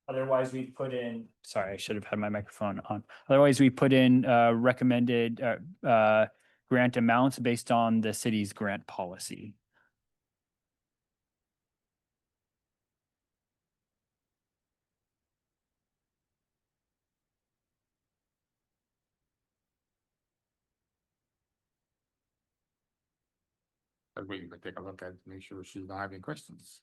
Otherwise, we put in, sorry, I should have had my microphone on. Otherwise, we put in recommended grant amounts based on the city's grant policy. But we can take a look at it, make sure she's not having questions.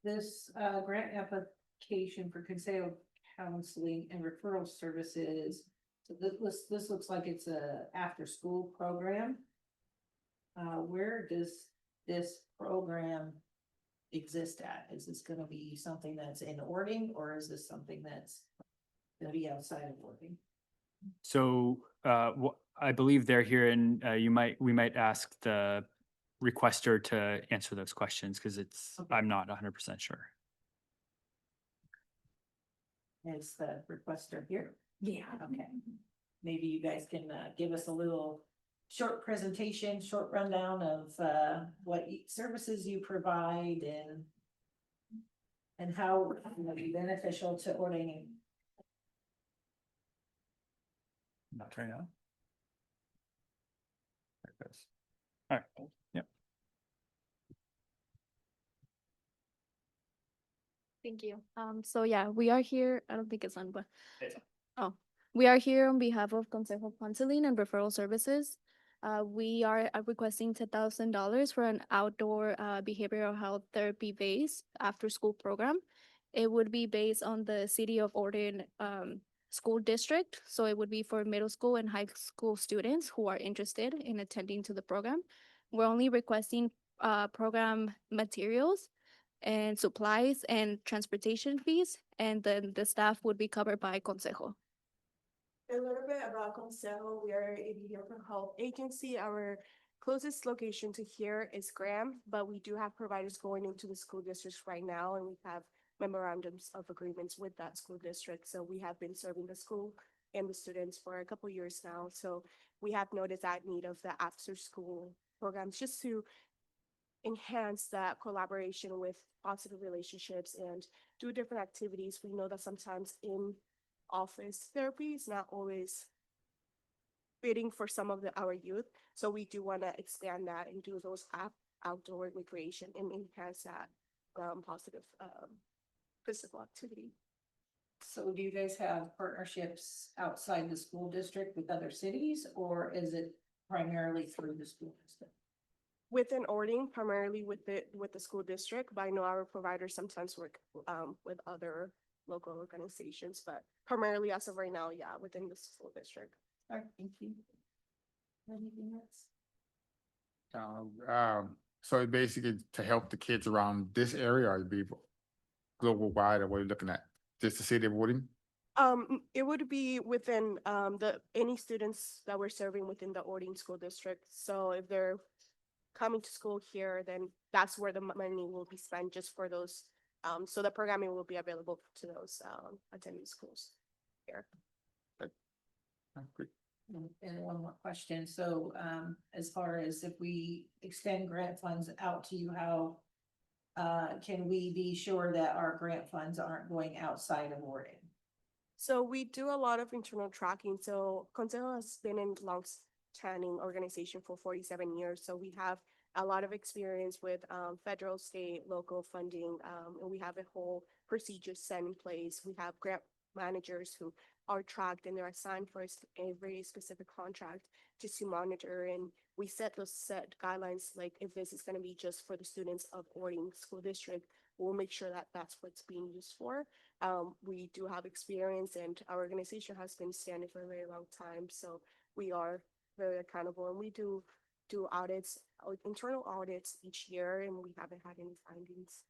This grant application for Consejo Counseling and Referral Services. So this looks like it's a after-school program. Where does this program exist at? Is this gonna be something that's in Ording, or is this something that's gonna be outside of Ording? So I believe they're here, and we might ask the requester to answer those questions because Okay. I'm not 100% sure. Is the requester here? Yeah. Okay. Maybe you guys can give us a little short presentation, short rundown of what services you provide and how it will be beneficial to Ording. Not right now. There it goes. All right. Yep. Thank you. So yeah, we are here. I don't think it's on, but It's we are here on behalf of Consejo Counseling and Referral Services. We are requesting $10,000 for an outdoor behavioral health therapy based after school program. It would be based on the City of Ordon school district. So it would be for middle school and high school students who are interested in attending to the program. We're only requesting program materials and supplies and transportation fees, and then the staff would be covered by Consejo. A little bit about Consejo. We are a behavioral health agency. Our closest location to here is Graham, but we do have providers going into the school districts right now, and we have memorandums of agreements with that school district. So we have been serving the school and the students for a couple years now. So we have noticed that need of the after school programs just to enhance that collaboration with positive relationships and do different activities. We know that sometimes in office therapy is not always fitting for some of our youth. So we do want to expand that and do those outdoor recreation and enhance that positive physical activity. So do you guys have partnerships outside the school district with other cities, or is it primarily through the school district? Within Ording, primarily with the school district, but I know our providers sometimes work with other local organizations, but primarily as of right now, yeah, within the school district. All right, thank you. Anything else? So it basically to help the kids around this area or be global wide, or what are you looking at? Just the city of Wooding? It would be within any students that we're serving within the Ording school district. So if they're coming to school here, then that's where the money will be spent just for those. So the programming will be available to those attending schools here. Great. And one more question. So as far as if we extend grant funds out to you, how can we be sure that our grant funds aren't going outside of Ording? So we do a lot of internal tracking. So Consejo has been in long-standing organization for 47 years. So we have a lot of experience with federal, state, local funding, and we have a whole procedure set in place. We have grant managers who are tracked and they're assigned for a very specific contract just to monitor, and we set those guidelines. Like if this is going to be just for the students of Ording School District, we'll make sure that that's what's being used for. We do have experience, and our organization has been standing for a very long time, so we are very accountable, and we do audits, internal audits each year, and we haven't had any findings.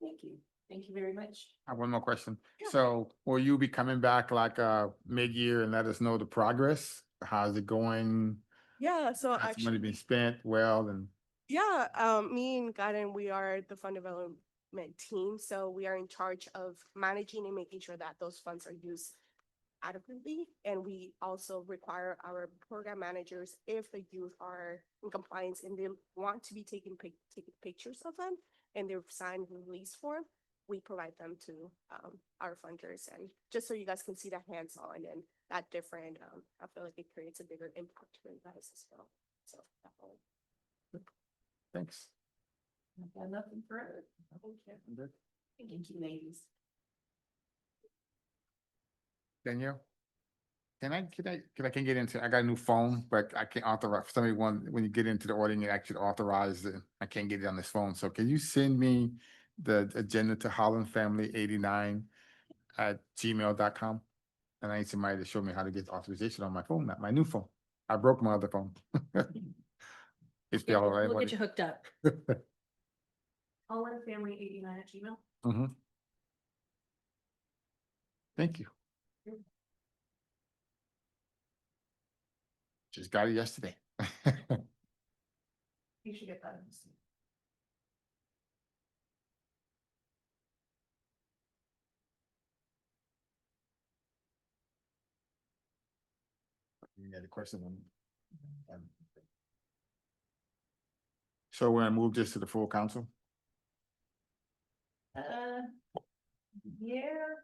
Thank you. Thank you very much. I have one more question. Yeah. So will you be coming back like mid-year and let us know the progress? How's it going? Yeah, so Has actually, money been spent well? And yeah, me and Karen, we are the fund development development team. So we are in charge of managing and making sure that those funds are used adequately. And we also require our program managers, if the youth are in compliance and they want to be taking pictures of them and they've signed release form, we provide them to our funders. And just so you guys can see that hands-on and that different, I feel like it creates a bigger impact for you guys as well. So definitely. Thanks. I've got nothing further. Thank you. I'm good. Thank you, ladies. Danielle? Can I get into, I got a new phone, but I can't authorize, for somebody when you get into the audience, it actually authorize it. I can't get it on this phone. So can you send me the agenda to hollandfamily89@gmail.com? And I need somebody to show me how to get authorization on my phone, not my new phone. I broke my other phone. It's Yeah, all right. we'll get you hooked up. Mm-hmm. hollandfamily89@gmail. Thank you. Just got it yesterday. You should get that. You got a question on? So we're gonna move this to the full council? Yeah.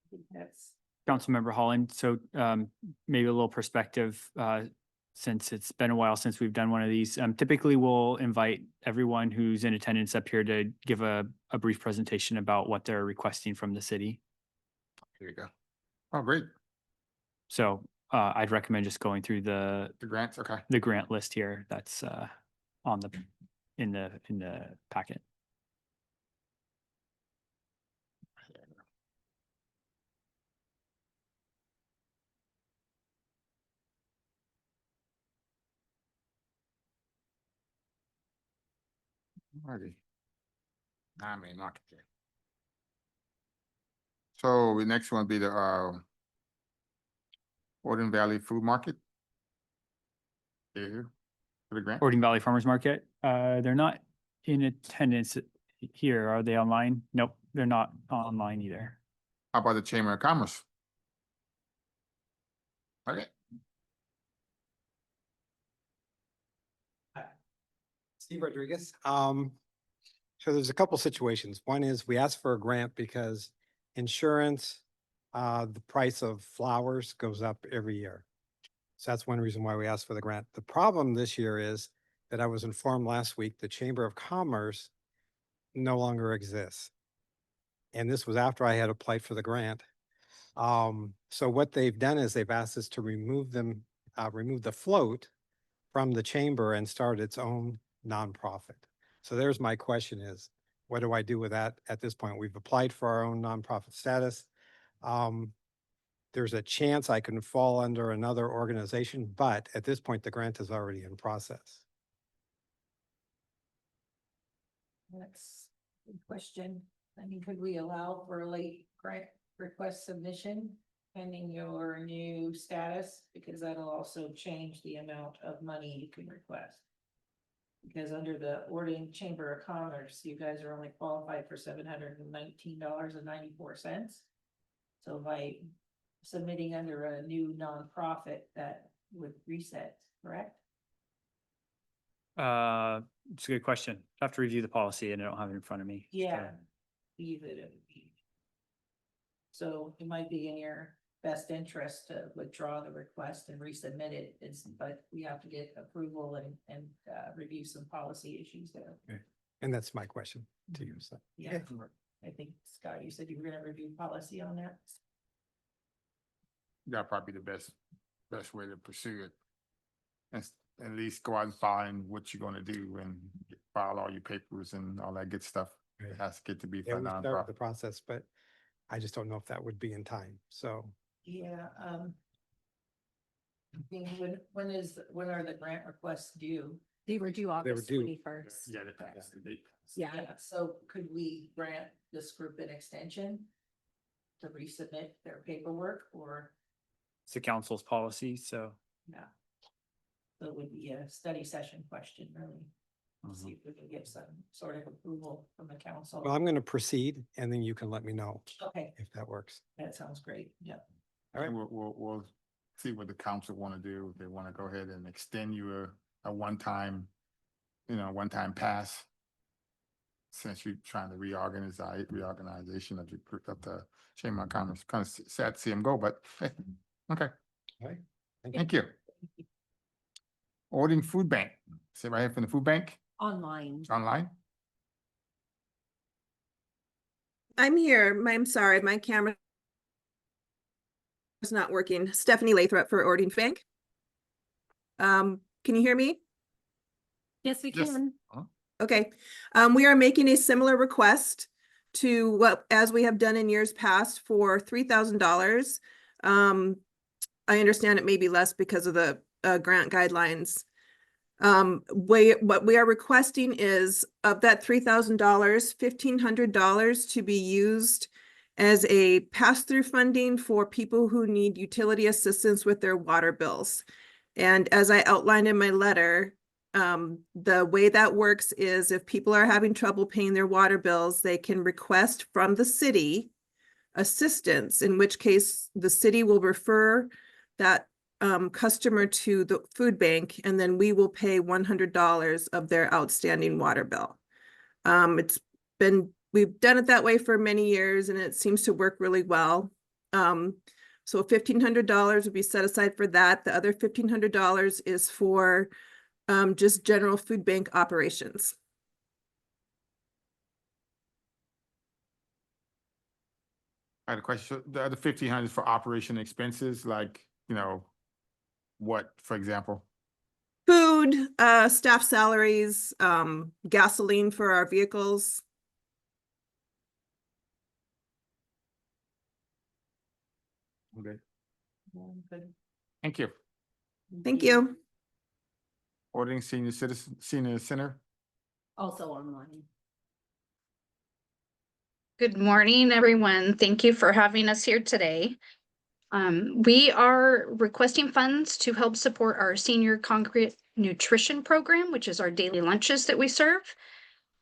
I think that's, Councilmember Holland, so maybe a little perspective, since it's been a while since we've done one of these. Typically, we'll invite everyone who's in attendance up here to give a brief presentation about what they're requesting from the city. Here you go. Oh, great. So I'd recommend just going through the The grants, okay. grant list here that's on the in the packet. Alrighty. I mean, not there. So the next one will be the Ordon Valley Food Market. Here, for the grant. Ording Valley Farmers Market, they're not in attendance here. Are they online? Nope, they're not online either. How about the Chamber of Commerce? Okay, Steve Rodriguez. So there's a couple situations. One is we asked for a grant because insurance, the price of flowers goes up every year. So that's one reason why we asked for the grant. The problem this year is that I was informed last week, the Chamber of Commerce no longer exists. And this was after I had applied for the grant. So what they've done is they've asked us to remove the float from the chamber and start its own nonprofit. So there's my question is, what do I do with that at this point? We've applied for our own nonprofit status. There's a chance I can fall under another organization, but at this point, the grant is already in process. that's a good question. I mean, could we allow for a late grant request submission pending your new status? Because that'll also change the amount of money you can request. Because under the Ording Chamber of Commerce, you guys are only qualified for $719.94. So by submitting under a new nonprofit, that would reset, correct? It's a good question. I have to review the policy and I don't have it in front of me. Yeah. Leave it at be. So it might be in your best interest to withdraw the request and resubmit it. But we have to get approval and review some policy issues there. And that's my question to you. So. Yeah, I think, Scott, you said you were gonna review policy on that. that'd probably be the best way to pursue it. And at least go out and find what you're gonna do and file all your papers and all that good stuff. It has to get to be Yeah, for we started the nonprofit. process, but I just don't know if that would be in time. So Yeah, I mean, when are the grant requests due? They were due August due. 21st. that's the date. Yeah. So could we grant this group an extension to resubmit their paperwork or, It's the council's policy, so yeah? So it would be a study session question, really. See if we can get some sort of approval from the council. Well, I'm going to proceed and then you can let me know Okay, if that works. that sounds great. Yeah. All right. And we'll see what the council want to do. If they want to go ahead and extend you a one-time, one-time pass. Since you're trying to reorganization of the Chamber of Commerce, kind of sad to see him go, but hey, okay, All right. thank you. Ordering food bank, say right here from the food bank Online. online. I'm here. I'm sorry, my camera is not working. Stephanie Lathrop for Ording Bank. Can you hear me? Yes, we Yes. can. Okay, we are making a similar request to what, as we have done in years past for $3,000. I understand it may be less because of the grant guidelines. What we are requesting is of that $3,000, $1,500 to be used as a pass-through funding for people who need utility assistance with their water bills. And as I outlined in my letter, the way that works is if people are having trouble paying their water bills, they can request from the city assistance, in which case the city will refer that customer to the food bank, and then we will pay $100 of their outstanding water bill. We've done it that way for many years and it seems to work really well. So $1,500 would be set aside for that. The other $1,500 is for just general food bank operations. I had a question. So the other 1,500 is for operation expenses, like, what, for example? Food, staff salaries, gasoline for our vehicles. Okay, Good. thank you. Thank you. Ordering senior center. Also online. Good morning, everyone. Thank you for having us here today. We are requesting funds to help support our senior congregate nutrition program, which is our daily lunches that we serve.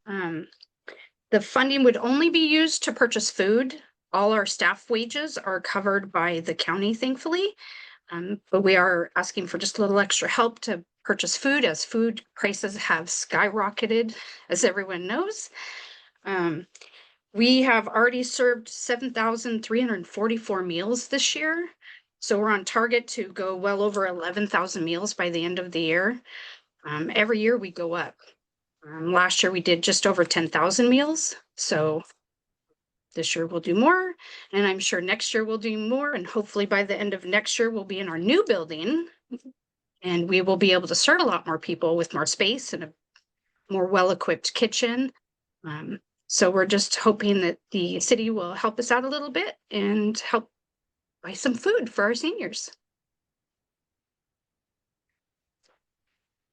The funding would only be used to purchase food. All our staff wages are covered by the county, thankfully. But we are asking for just a little extra help to purchase food, as food prices have skyrocketed, as everyone knows. We have already served 7,344 meals this year. So we're on target to go well over 11,000 meals by the end of the year. Every year we go up. Last year we did just over 10,000 meals. So this year we'll do more, and I'm sure next year we'll do more. And hopefully by the end of next year, we'll be in our new building and we will be able to serve a lot more people with more space and a more well-equipped kitchen. So we're just hoping that the city will help us out a little bit and help buy some food for our seniors.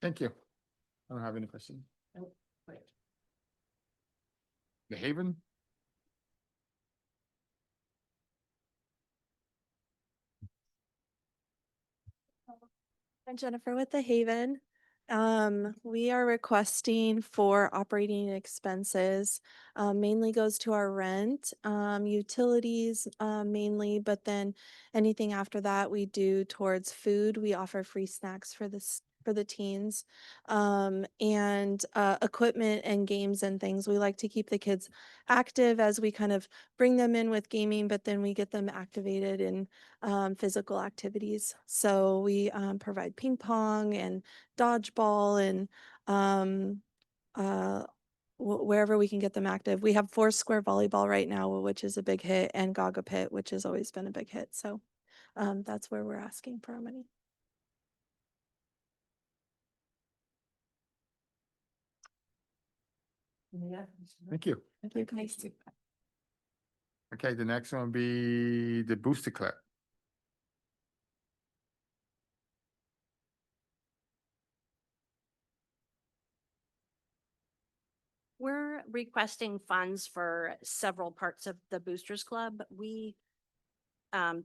Thank you. I don't have any questions. Nope. Great. The Haven. I'm Jennifer with the Haven. We are requesting for operating expenses, mainly goes to our rent, utilities, mainly, but then anything after that we do towards food. We offer free snacks for the teens, and equipment and games and things. We like to keep the kids active as we kind of bring them in with gaming, but then we get them activated in physical activities. So we provide ping pong and dodgeball and wherever we can get them active. We have Foursquare volleyball right now, which is a big hit, and Gaga Pit, which has always been a big hit. So that's where we're asking for our money. Yeah. Thank you. Thank you, guys. Okay, the next one will be the booster club. We're requesting funds for several parts of the Boosters Club. We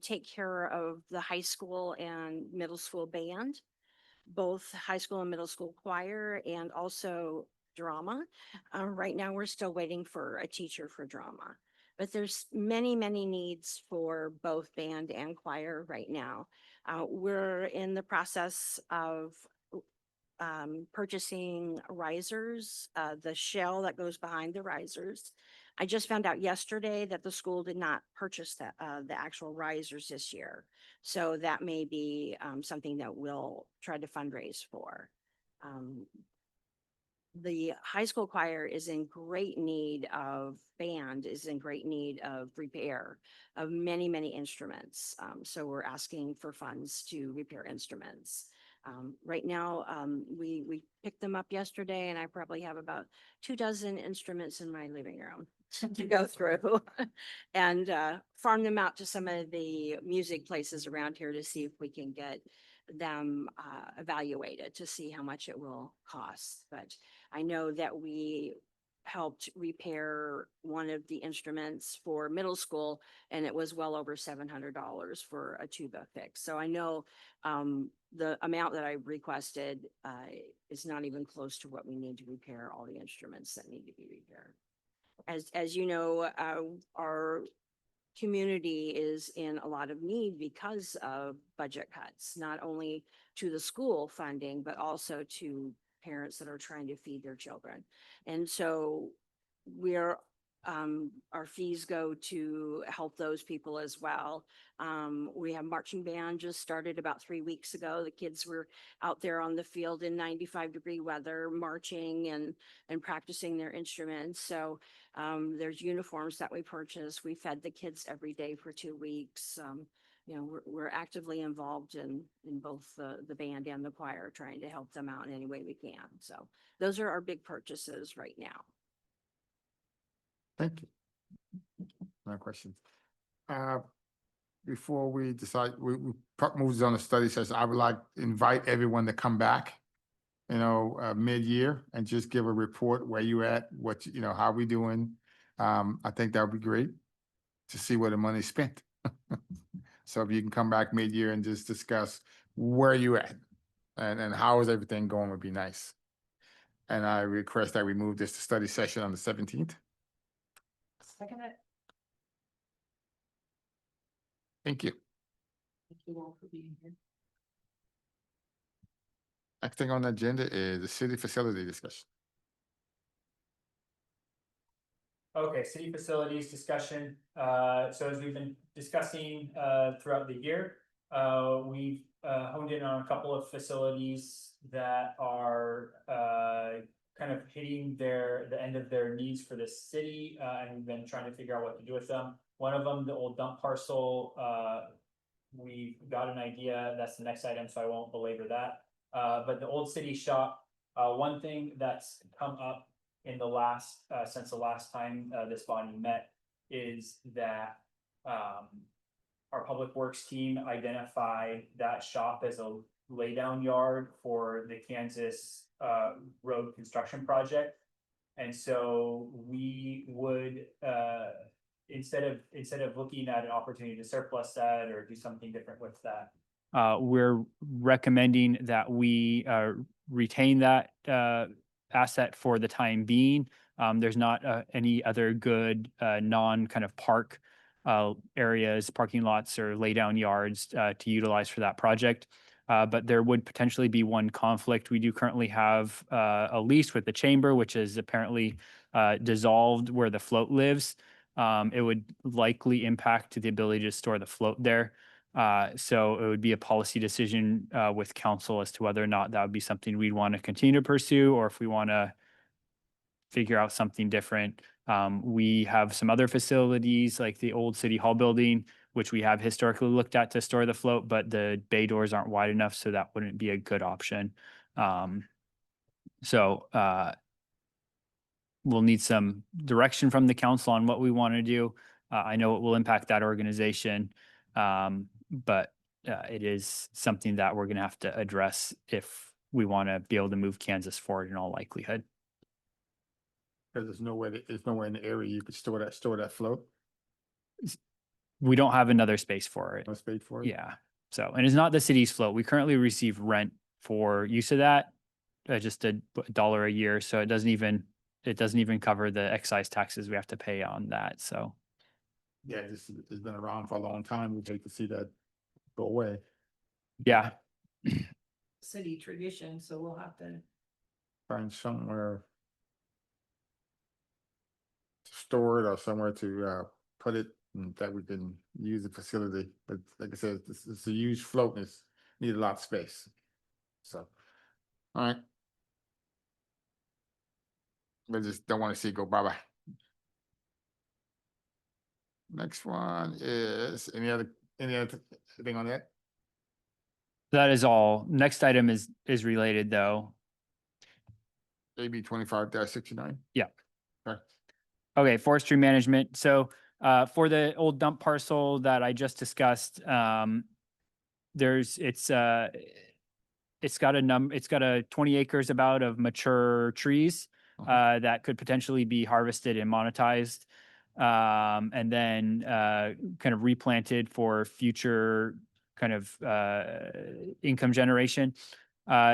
take care of the high school and middle school band, both high school and middle school choir, and also drama. Right now, we're still waiting for a teacher for drama. But there's many, many needs for both band and choir right now. We're in the process of purchasing risers, the shell that goes behind the risers. I just found out yesterday that the school did not purchase the actual risers this year. So that may be something that we'll try to fundraise for. The high school choir is in great need of band, is in great need of repair of many, many instruments. So we're asking for funds to repair instruments. Right now, we picked them up yesterday and I probably have about 24 instruments in my living room to go through and farm them out to some of the music places around here to see if we can get them evaluated to see how much it will cost. But I know that we helped repair one of the instruments for middle school and it was well over $700 for a tuba fix. So I know the amount that I requested is not even close to what we need to repair all the instruments that need to be repaired. As you know, our community is in a lot of need because of budget cuts, not only to the school funding, but also to parents that are trying to feed their children. And so our fees go to help those people as well. We have marching band just started about 3 weeks ago. The kids were out there on the field in 95-degree weather, marching and practicing their instruments. So there's uniforms that we purchase. We fed the kids every day for 2 weeks. You know, we're actively involved in both the band and the choir, trying to help them out in any way we can. So those are our big purchases right now. Thank you. No questions. Before we decide, we moves on the study session, I would like to invite everyone to come back, mid-year and just give a report where you at, how we doing. I think that would be great to see where the money's spent. So if you can come back mid-year and just discuss where you at and how is everything going would be nice. And I request that we move this to study session on the 17th. Second it. Thank you. Thank you all for being here. Next thing on the agenda is the city facility discussion. Okay, city facilities discussion. So as we've been discussing throughout the year, we've honed in on a couple of facilities that are kind of hitting the end of their needs for the city, and we've been trying to figure out what to do with them. One of them, the old dump parcel, we've got an idea. That's the next item, so I won't belabor that. But the old city shop, one thing that's come up in the last since the last time this body met is that our public works team identified that shop as a laydown yard for the Kansas road construction project. And so we would instead of looking at an opportunity to surplus that or do something different with that, we're recommending that we retain that asset for the time being. There's not any other good non kind of park areas, parking lots or laydown yards to utilize for that project. But there would potentially be one conflict. We do currently have a lease with the chamber, which is apparently dissolved where the float lives. It would likely impact the ability to store the float there. So it would be a policy decision with council as to whether or not that would be something we'd want to continue to pursue, or if we want to figure out something different. We have some other facilities like the old city hall building, which we have historically looked at to store the float, but the bay doors aren't wide enough, so that wouldn't be a good option. We'll need some direction from the council on what we want to do. I know it will impact that organization, but it is something that we're going to have to address if we want to be able to move Kansas forward in all likelihood. Because there's nowhere in the area you could store that float. We don't have another space for it. No space for it. Yeah. So, and it's not the city's float. We currently receive rent for use of that. just $1 a year. So it doesn't even cover the excise taxes we have to pay on that. So Yeah, this has been around for a long time. We'd hate to see that go away. yeah, City tradition, so we'll have to. Find somewhere to store it or somewhere to put it and that we can use the facility. But like I said, it's a huge float and it's need a lot of space. So, all right. I just don't want to see it go bye-bye. Next one is any other thing on that? that is all. Next item is related though. AB 25-69? Yeah. Okay. Okay, forestry management. So for the old dump parcel that I just discussed, it's got a 20 acres about of mature trees that could potentially be harvested and monetized, and then kind of replanted for future kind of income generation.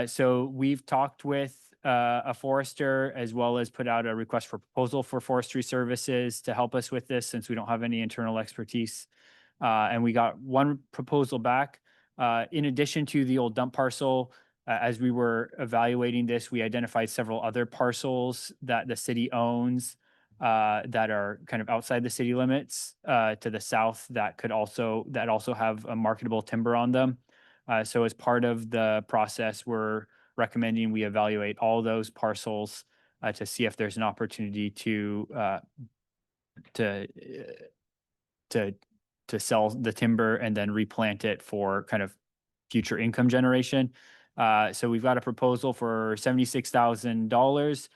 So we've talked with a forester as well as put out a request for proposal for forestry services to help us with this since we don't have any internal expertise. And we got one proposal back. In addition to the old dump parcel, as we were evaluating this, we identified several other parcels that the city owns that are kind of outside the city limits to the south that also have a marketable timber on them. So as part of the process, we're recommending we evaluate all those parcels to see if there's an opportunity to sell the timber and then replant it for kind of future income generation. So we've got a proposal for $76,000.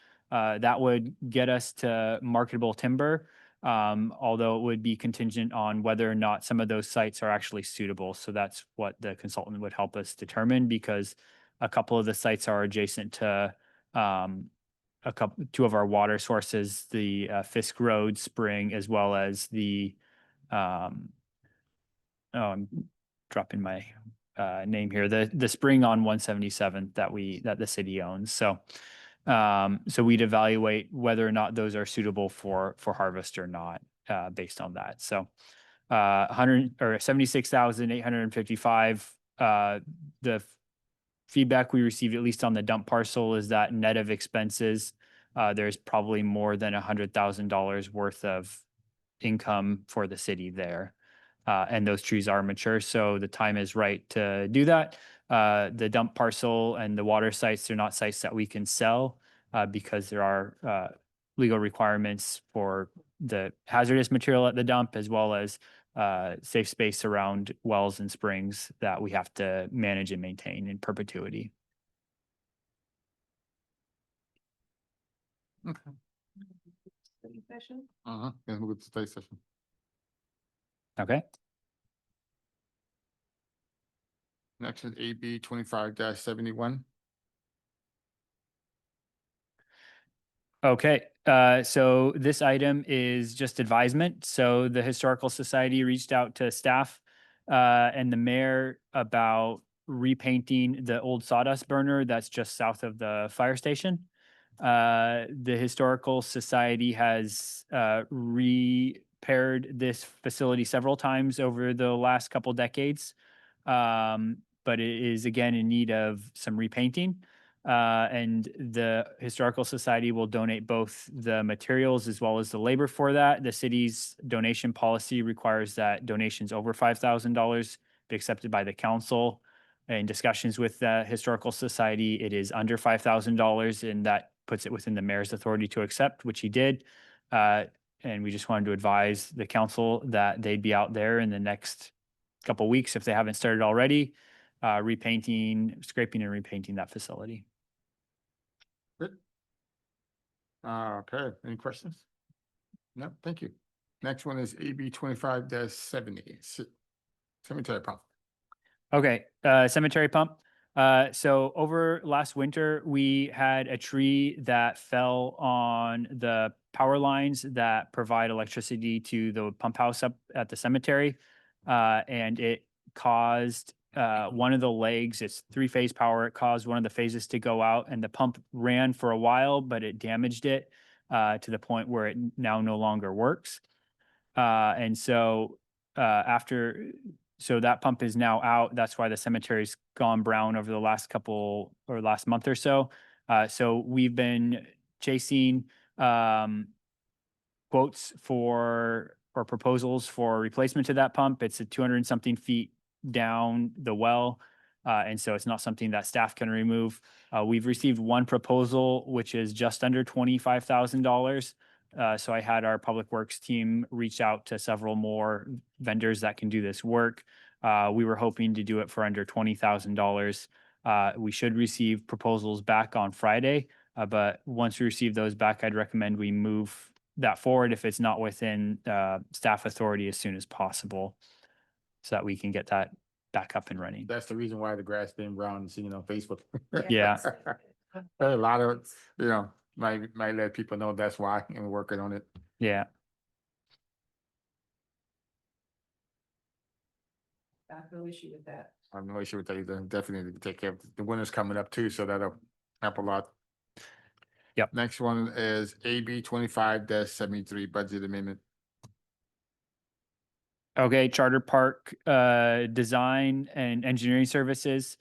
That would get us to marketable timber, although it would be contingent on whether or not some of those sites are actually suitable. So that's what the consultant would help us determine, because a couple of the sites are adjacent to two of our water sources, the Fisk Road Spring, as well as the I'm dropping my name here, the spring on 177 that the city owns. So we'd evaluate whether or not those are suitable for harvest or not based on that. So 76,855. The feedback we received, at least on the dump parcel, is that net of expenses, there's probably more than $100,000 worth of income for the city there. And those trees are mature, so the time is right to do that. The dump parcel and the water sites, they're not sites that we can sell because there are legal requirements for the hazardous material at the dump, as well as safe space around wells and springs that we have to manage and maintain in perpetuity. Okay. Study session. And move it to study session. Okay. Next is AB 25-71. Okay, so this item is just advisement. So the Historical Society reached out to staff and the mayor about repainting the old sawdust burner that's just south of the fire station. The Historical Society has repaired this facility several times over the last couple decades, but it is again in need of some repainting. And the Historical Society will donate both the materials as well as the labor for that. The city's donation policy requires that donations over $5,000 be accepted by the council. In discussions with the Historical Society, it is under $5,000, and that puts it within the mayor's authority to accept, which he did. And we just wanted to advise the council that they'd be out there in the next couple of weeks, if they haven't started already, scraping and repainting that facility. Good. Okay, any questions? No, thank you. Next one is AB 25-70, cemetery pump. Okay, cemetery pump. So over last winter, we had a tree that fell on the power lines that provide electricity to the pump house up at the cemetery. And it caused one of the legs, it's three-phase power. It caused one of the phases to go out, and the pump ran for a while, but it damaged it to the point where it now no longer works. And so so that pump is now out. That's why the cemetery's gone brown over the last last month or so. So we've been chasing quotes or proposals for replacement to that pump. It's a 200 and something feet down the well. And so it's not something that staff can remove. We've received one proposal, which is just under $25,000. So I had our public works team reach out to several more vendors that can do this work. We were hoping to do it for under $20,000. We should receive proposals back on Friday. But once we receive those back, I'd recommend we move that forward if it's not within staff authority as soon as possible, so that we can get that back up and running. That's the reason why the grass been brown, seen it on Facebook. Yeah. A lot of, might let people know that's why, and we're working on it. Yeah. I have no issue with that. I have no issue with that either. Definitely take care of the winter's coming up too, so that'll help a lot. Yep. Next one is AB 25-73 budget amendment. Okay, Charter Park design and engineering services.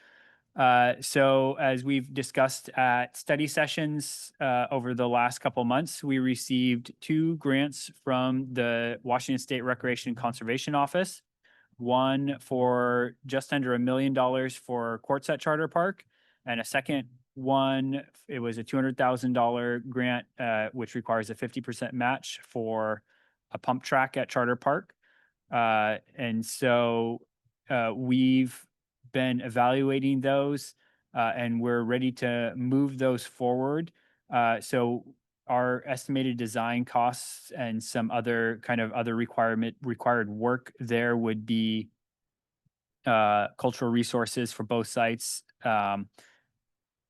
So as we've discussed at study sessions over the last couple months, we received 2 grants from the Washington State Recreation and Conservation Office. One for just under $1 million for courts at Charter Park, and a second one, it was a $200,000 grant, which requires a 50% match for a pump track at Charter Park. And so we've been evaluating those and we're ready to move those forward. So our estimated design costs and some other required work there would be cultural resources for both sites.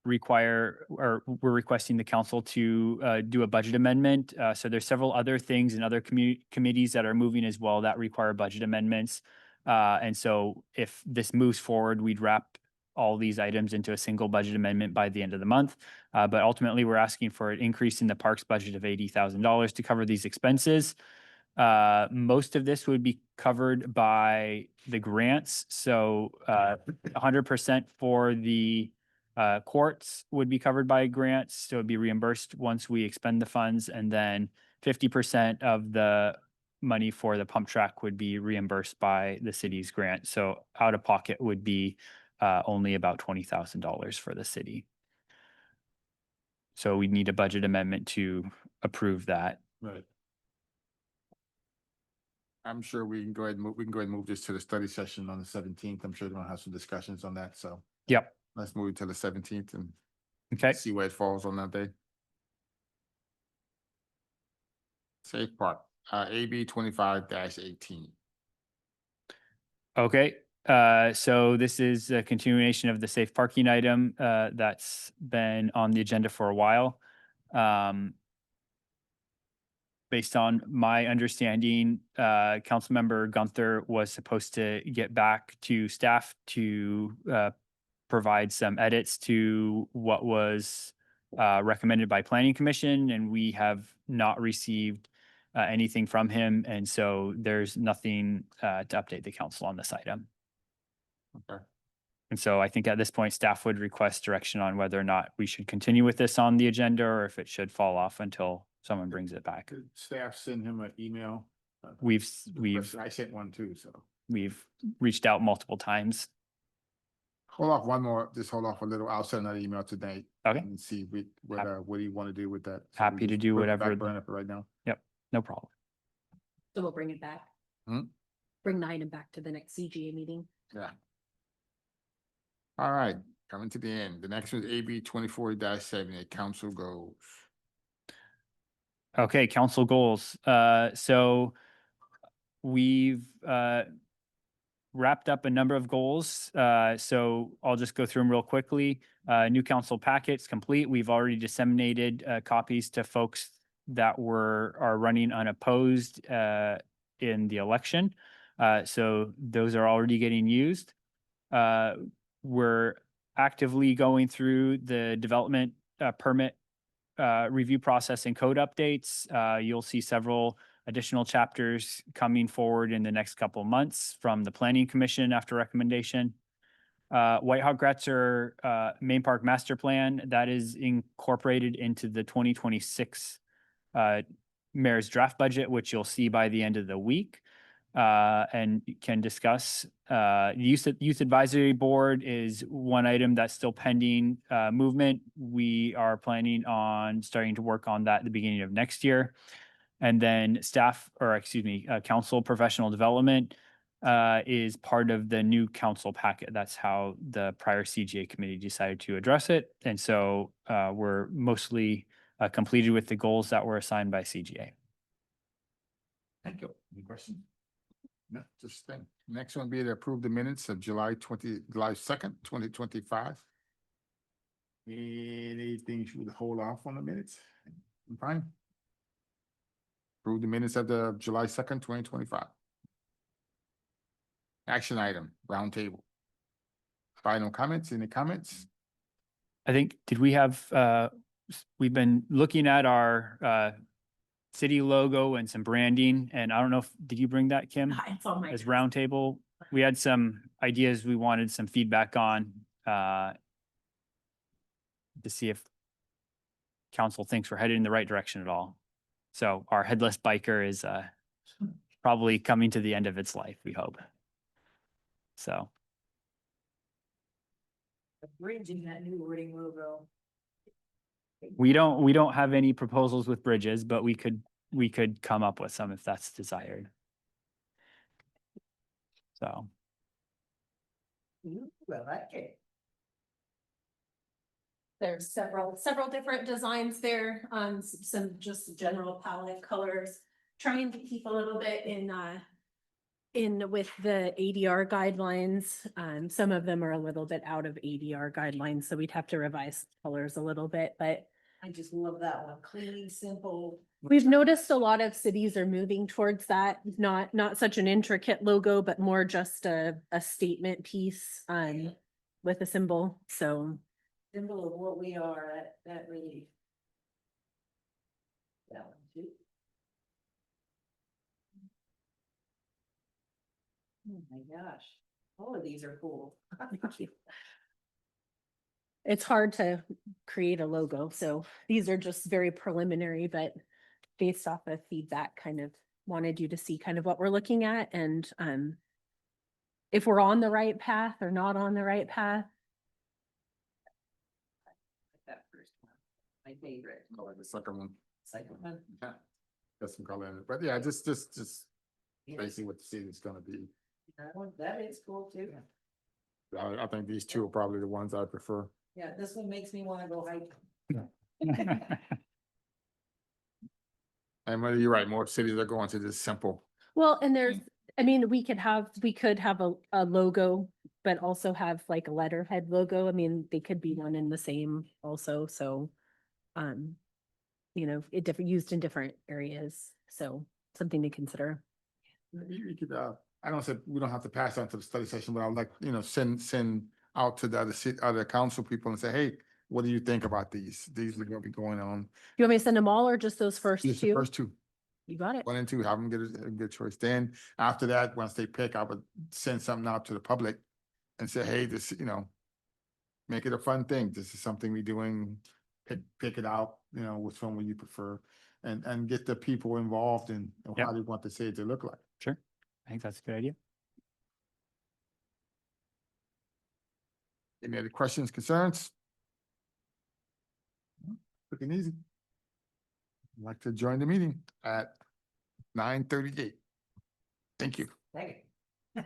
We're requesting the council to do a budget amendment. So there's several other things and other committees that are moving as well that require budget amendments. And so if this moves forward, we'd wrap all these items into a single budget amendment by the end of the month. But ultimately, we're asking for an increase in the parks budget of $80,000 to cover these expenses. Most of this would be covered by the grants. So 100% for the courts would be covered by grants. So it'd be reimbursed once we expend the funds. And then 50% of the money for the pump track would be reimbursed by the city's grant. So out of pocket would be only about $20,000 for the city. So we need a budget amendment to approve that. Right. I'm sure we can go ahead and move this to the study session on the 17th. I'm sure we're gonna have some discussions on that. So Yep. let's move it to the 17th and Okay. see where it falls on that day. Safe Park, AB 25-18. Okay. So this is a continuation of the safe parking item that's been on the agenda for a while. Based on my understanding, Councilmember Gunther was supposed to get back to staff to provide some edits to what was recommended by Planning Commission, and we have not received anything from him. And so there's nothing to update the council on this item. Okay. And so I think at this point, staff would request direction on whether or not we should continue with this on the agenda or if it should fall off until someone brings it back. Could staff send him an email? We've I sent one too, so. we've reached out multiple times. Hold off one more, just hold off a little. I'll send another email today. Okay. And see what do you want to do with that? So we Happy to just do put it whatever back burner for right now. Yep, no problem. So we'll bring it back. Hmm? Bring the item back to the next CGA meeting. Yeah. All right, coming to the end. The next one is AB 24-78, council goals. Okay, council goals. So we've wrapped up a number of goals. So I'll just go through them real quickly. New council packets complete. We've already disseminated copies to folks that are running unopposed in the election. So those are already getting used. We're actively going through the development permit review process and code updates. You'll see several additional chapters coming forward in the next couple of months from the Planning Commission after recommendation. White Hawk Gretzer Main Park Master Plan, that is incorporated into the 2026 mayor's draft budget, which you'll see by the end of the week. And can discuss. Youth Advisory Board is one item that's still pending movement. We are planning on starting to work on that at the beginning of next year. And then council professional development is part of the new council packet. That's how the prior CGA committee decided to address it. And so we're mostly completed with the goals that were assigned by CGA. Thank you. Any questions? No, just think. Next one be to approve the minutes of July 2nd, 2025. Anything you should hold off on the minutes? Fine. Approve the minutes of the July 2nd, 2025. Action item, roundtable. Final comments, any comments? I think, did we have, we've been looking at our city logo and some branding, and I don't know if, did you bring that, Kim? It's on my As desk. roundtable? We had some ideas we wanted some feedback on, to see if council thinks we're headed in the right direction at all. So our headless biker is, probably coming to the end of its life, we hope. So. The bridge in that new wording logo. We don't have any proposals with bridges, but we could come up with some if that's desired. So, Ooh, I like it. There's several different designs there, some just general palette colors, trying to keep a little bit in with the ADR guidelines. Some of them are a little bit out of ADR guidelines, so we'd have to revise colors a little bit, but I just love that one, clean, simple. we've noticed a lot of cities are moving towards that, not such an intricate logo, but more just a statement piece, with a symbol, so. Symbol of what we are, that really. That one too. Oh my gosh, all of these are cool. Thank you. It's hard to create a logo, so these are just very preliminary, but based off of feedback, kind of wanted you to see kind of what we're looking at and if we're on the right path or not on the right path. That first one, my favorite. I like the second one. Second one. Yeah. Got some color in it, but yeah, just basically what the city's gonna be. That one, that is cool too. I think these two are probably the ones I prefer. Yeah, this one makes me wanna go hiking. And whether you're right, more cities are going to this simple. Well, and there's, I mean, we could have a logo, but also have like a letterhead logo. I mean, they could be one and the same also, so used in different areas, so something to consider. You could, I don't say, we don't have to pass on to the study session, but I'd like, send out to the other council people and say, hey, what do you think about these? These are gonna be going on. You want me to send them all or just those first Just the two? first two, You got it. 1 and 2, have them get a good choice. Then after that, once they pick, I would send something out to the public and say, hey, this, make it a fun thing. This is something we're doing. Pick it out, which one would you prefer? And get the people involved in how they want to say it to look like. sure. I think that's a good idea. Any other questions, concerns? Quick and easy. I'd like to join the meeting at 9:38. Thank you. Thank you.